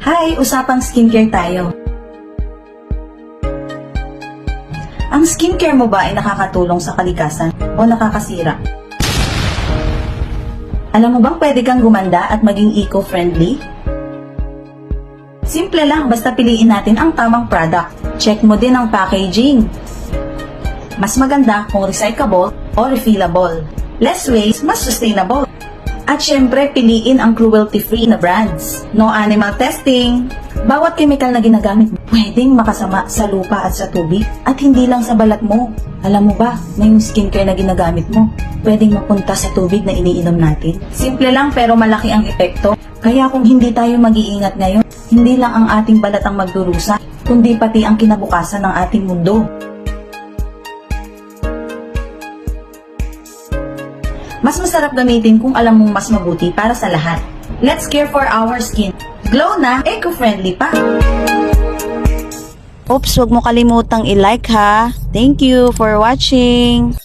Hi! Usapang skincare tayo. Ang skincare mo ba ay nakakatulong sa kalikasan o nakakasira? Alam mo bang pwede kang gumanda at maging eco-friendly? Simple lang, basta piliin natin ang tamang product. Check mo din ang packaging. Mas maganda kung recyclable o refillable. Less waste, mas sustainable. At syempre, piliin ang cruelty-free na brands. No animal testing. Bawat chemical na ginagamit pwedeng makasama sa lupa at sa tubig at hindi lang sa balat mo. Alam mo ba na yung skincare na ginagamit mo pwedeng mapunta sa tubig na iniinom natin? Simple lang pero malaki ang epekto. Kaya kung hindi tayo mag-iingat ngayon, hindi lang ang ating balat ang magdurusa, kundi pati ang kinabukasan ng ating mundo. Mas masarap gamitin kung alam mong mas mabuti para sa lahat. Let's care for our skin. Glow na, eco-friendly pa. Oops, huwag mo kalimutang i-like ha. Thank you for watching.